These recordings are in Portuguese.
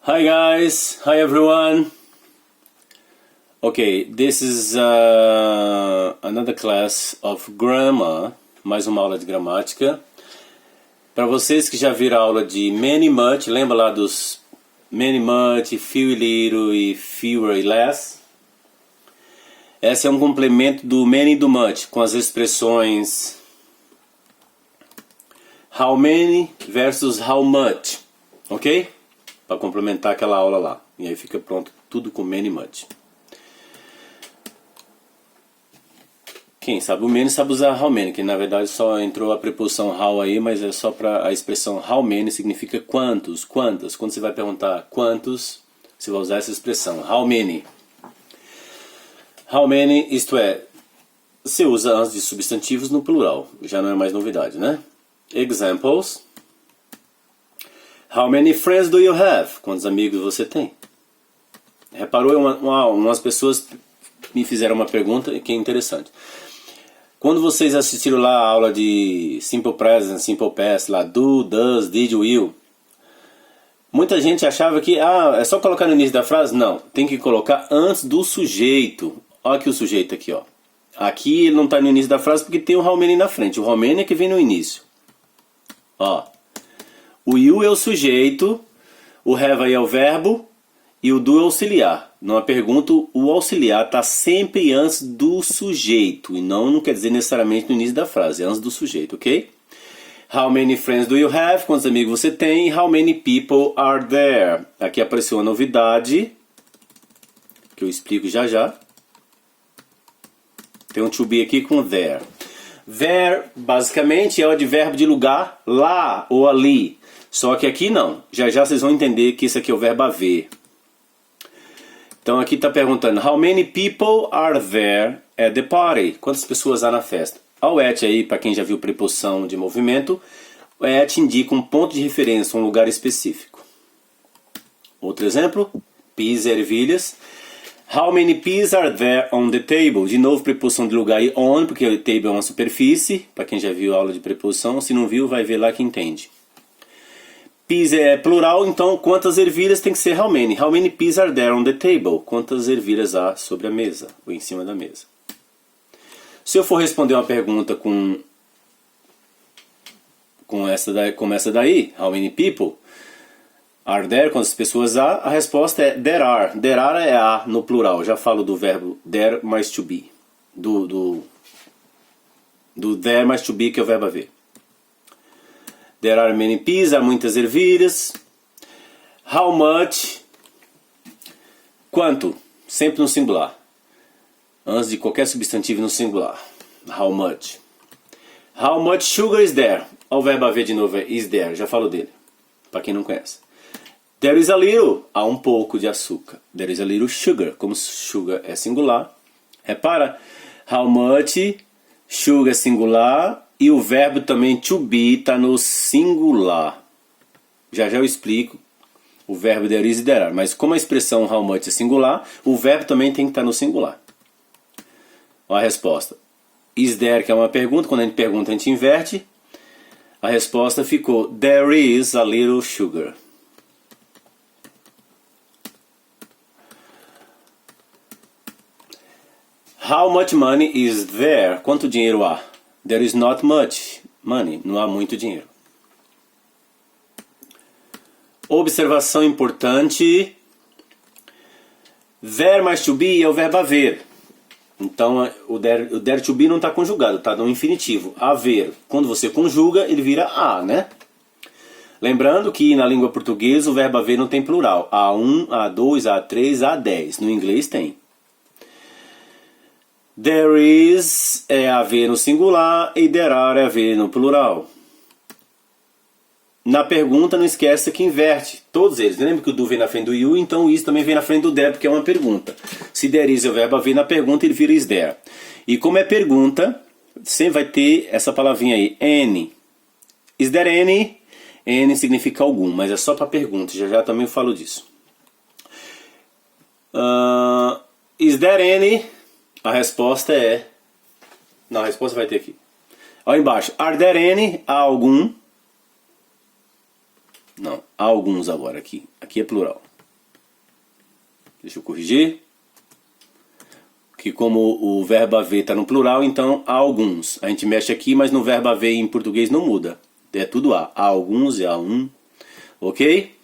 Hi guys, hi everyone. Okay, this is another class of grammar, mais uma aula de gramática. Para vocês que já viram a aula de many, much, lembra lá dos many, much, few e little e fewer e less? Esse é um complemento do many e do much, com as expressões how many versus how much, ok? Para complementar aquela aula lá. E aí fica pronto tudo com many e much. Quem sabe o many sabe usar how many, que na verdade só entrou a preposição how aí, mas é só para a expressão how many significa quantos, quantas. Quando você vai perguntar quantos, você vai usar essa expressão, how many. How many, isto é, você usa antes de substantivos no plural, já não é mais novidade, né? Examples. How many friends do you have? Quantos amigos você tem? Reparou, umas pessoas me fizeram uma pergunta que é interessante. Quando vocês assistiram lá a aula de Simple Present, Simple Past, lá do, does, did, will, muita gente achava que é só colocar no início da frase. Não, tem que colocar antes do sujeito. Olha aqui o sujeito aqui, ó. Aqui ele não está no início da frase porque tem o how many na frente. O how many é que vem no início. Ó. O you é o sujeito, o have aí é o verbo e o do é o auxiliar. Numa pergunta, o auxiliar está sempre antes do sujeito e não quer dizer necessariamente no início da frase, é antes do sujeito, ok? How many friends do you have? Quantos amigos você tem? How many people are there? Aqui apareceu uma novidade que eu explico já já. Tem um to be aqui com there. There, basicamente, é o advérbio de lugar, lá ou ali. Só que aqui não. Já já vocês vão entender que isso aqui é o verbo haver. Então aqui está perguntando, how many people are there at the party? Quantas pessoas há na festa? Ao at aí, para quem já viu preposição de movimento, o at indica um ponto de referência, um lugar específico. Outro exemplo, peas, ervilhas. How many peas are there on the table? De novo, preposição de lugar e on, porque o table é uma superfície. Para quem já viu a aula de preposição, se não viu, vai ver lá que entende. Peas é plural, então quantas ervilhas tem que ser how many? How many peas are there on the table? Quantas ervilhas há sobre a mesa, ou em cima da mesa? Se eu for responder uma pergunta com essa daí, how many people are there, quantas pessoas há? A resposta é there are. There are é há no plural. Eu já falo do verbo there mais to be. Do there mais to be, que é o verbo haver. There are many peas, há muitas ervilhas. How much? Quanto? Sempre no singular. Antes de qualquer substantivo no singular. How much? How much sugar is there? O verbo haver de novo é is there, já falo dele. Para quem não conhece. There is a little. Há um pouco de açúcar. There is a little sugar. Como sugar é singular. Repara. How much? Sugar é singular. E o verbo também to be está no singular. Já eu explico o verbo there is e there are. Mas como a expressão how much é singular, o verbo também tem que estar no singular. Olha a resposta. Is there, que é uma pergunta. Quando a gente pergunta, a gente inverte. A resposta ficou there is a little sugar. How much money is there? Quanto dinheiro há? There is not much money. Não há muito dinheiro. Observação importante. There mais to be é o verbo haver. Então o there to be não está conjugado, está no infinitivo. Haver. Quando você conjuga, ele vira a, né? Lembrando que na língua portuguesa o verbo haver não tem plural. A1, A2, A3, A10. No inglês tem. There is é haver no singular e there are é haver no plural. Na pergunta não esqueça que inverte todos eles. Lembra que o do vem na frente do you, então o is também vem na frente do there porque é uma pergunta. Se there is é o verbo haver na pergunta, ele vira is there. E como é pergunta, sempre vai ter essa palavrinha aí, any. Is there any? Any significa algum, mas é só para pergunta. Já já também eu falo disso. Is there any? A resposta é... Não, a resposta vai ter aqui. Olha embaixo. Are there any? Há algum? Não, há alguns agora aqui. Aqui é plural. Deixa eu corrigir. Que como o verbo haver está no plural, então há alguns. A gente mexe aqui, mas no verbo haver em português não muda. É tudo há. Há alguns e há um. Ok?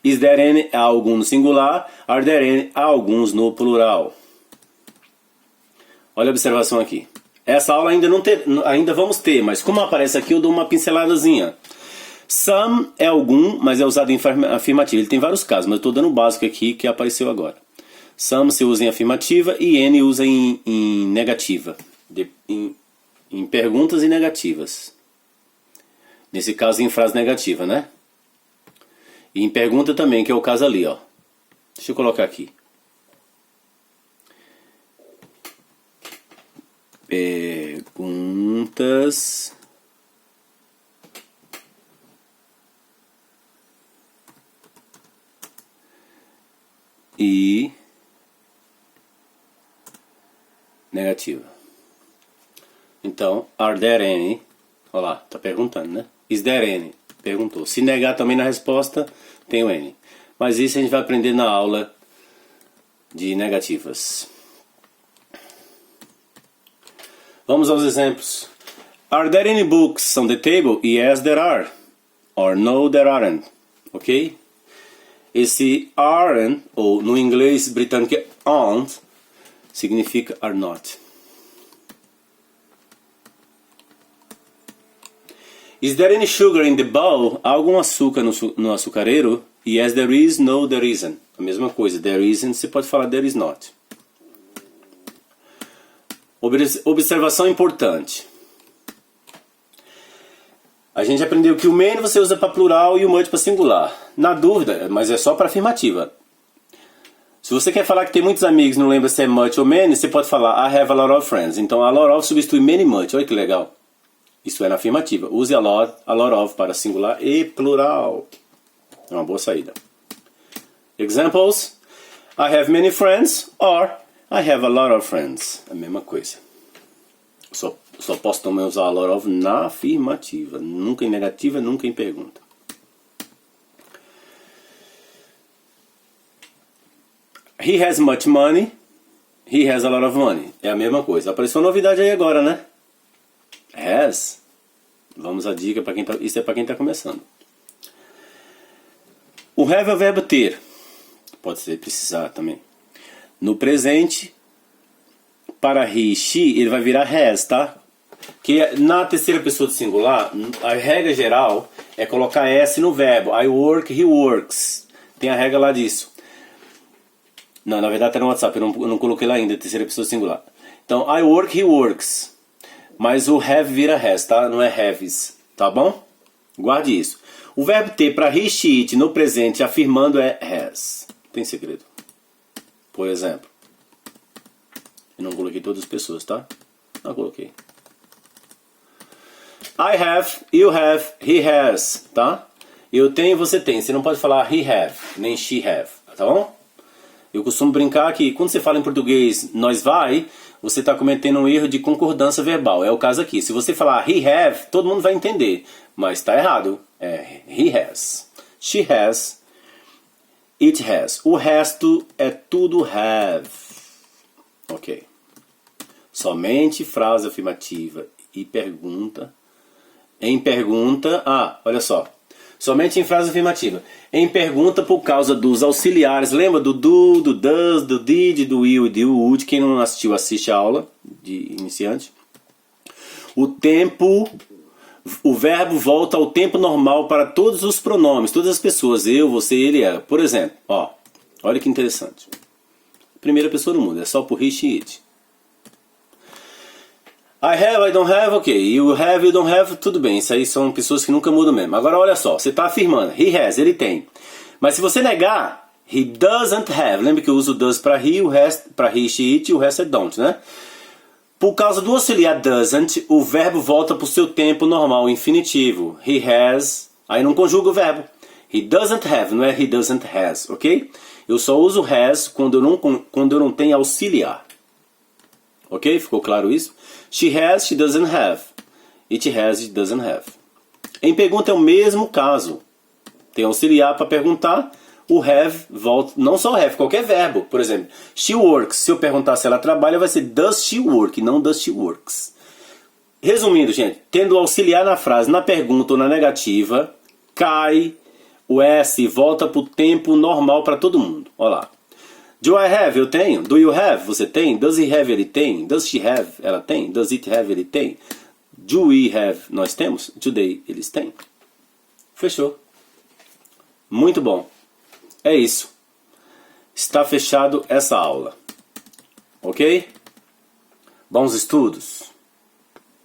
Is there any? Há algum no singular. Are there any? Há alguns no plural. Olha a observação aqui. Essa aula ainda vamos ter, mas como aparece aqui eu dou uma pinceladazinha. Some é algum, mas é usado em afirmativa. Ele tem vários casos, mas eu estou dando o básico aqui que apareceu agora. Some se usa em afirmativa e any usa em negativa. Em perguntas e negativas. Nesse caso em frase negativa, né? E em pergunta também, que é o caso ali, ó. Deixa eu colocar aqui. Perguntas e negativa. Então, are there any? Olha lá, tá perguntando, né? Is there any? Perguntou. Se negar também na resposta, tem o any. Mas isso a gente vai aprender na aula de negativas. Vamos aos exemplos. Are there any books on the table? Yes, there are. Or no, there aren't. Ok? Esse aren't, ou no inglês britânico aren't, significa are not. Is there any sugar in the bowl? Há algum açúcar no açucareiro? Yes, there is. No, there isn't. A mesma coisa. There isn't, você pode falar there is not. Observação importante. A gente aprendeu que o many você usa para plural e o much para singular. Na dúvida, mas é só para afirmativa. Se você quer falar que tem muitos amigos e não lembra se é much ou many, você pode falar I have a lot of friends. Então a lot of substitui many much. Olha que legal. Isso é na afirmativa. Use a lot of para singular e plural. É uma boa saída. Examples. I have many friends or I have a lot of friends. A mesma coisa. Só posso também usar a lot of na afirmativa. Nunca em negativa, nunca em pergunta. He has much money. He has a lot of money. É a mesma coisa. Apareceu novidade aí agora, né? Has. Vamos à dica para quem tá. Isso é para quem está começando. O have é o verbo ter. Pode ser precisar também. No presente, para he, she, ele vai virar has, tá? Que na terceira pessoa do singular, a regra geral é colocar S no verbo. I work, he works. Tem a regra lá disso. Não, na verdade tá no WhatsApp, eu não coloquei lá ainda, terceira pessoa do singular. Então, I work, he works. Mas o have vira has, tá? Não é haves, tá bom? Guarde isso. O verbo ter para he, she, it no presente afirmando é has. Tem segredo. Por exemplo. Eu não coloquei todas as pessoas, tá? Não coloquei. I have, you have, he has, tá? Eu tenho, você tem. Você não pode falar he have, nem she have, tá bom? Eu costumo brincar que quando você fala em português nós vai, você está cometendo um erro de concordância verbal. É o caso aqui. Se você falar he have, todo mundo vai entender. Mas está errado. É he has, she has, it has. O resto é tudo have. Ok. Somente frase afirmativa e pergunta. Em pergunta, olha só. Somente em frase afirmativa. Em pergunta por causa dos auxiliares. Lembra do do, do does, do did, do will e do would. Quem não assistiu, assiste a aula de iniciante. O tempo, o verbo volta ao tempo normal para todos os pronomes, todas as pessoas. Eu, você, ele, ela. Por exemplo, olha que interessante. Primeira pessoa no mundo, é só por he, she, it. I have, I don't have, ok. You have, you don't have, tudo bem. Isso aí são pessoas que nunca mudam mesmo. Agora olha só, você está afirmando, he has, ele tem. Mas se você negar, he doesn't have. Lembra que eu uso does para he, o resto para he, she, it, e o resto é don't, né? Por causa do auxiliar doesn't, o verbo volta para o seu tempo normal, infinitivo. He has, aí não conjuga o verbo. He doesn't have, não é he doesn't has, ok? Eu só uso has quando eu não tenho auxiliar. Ok? Ficou claro isso? She has, she doesn't have. It has, it doesn't have. Em pergunta é o mesmo caso. Tem auxiliar para perguntar, o have volta, não só o have, qualquer verbo. Por exemplo, she works. Se eu perguntar se ela trabalha, vai ser does she work, não does she works. Resumindo, gente, tendo auxiliar na frase, na pergunta ou na negativa, cai o S e volta para o tempo normal para todo mundo. Olha lá. Do I have? Eu tenho. Do you have? Você tem. Does he have? Ele tem. Does she have? Ela tem. Does it have? Ele tem. Do we have? Nós temos. Do they? Eles têm. Fechou. Muito bom. É isso. Está fechado essa aula. Ok? Bons estudos.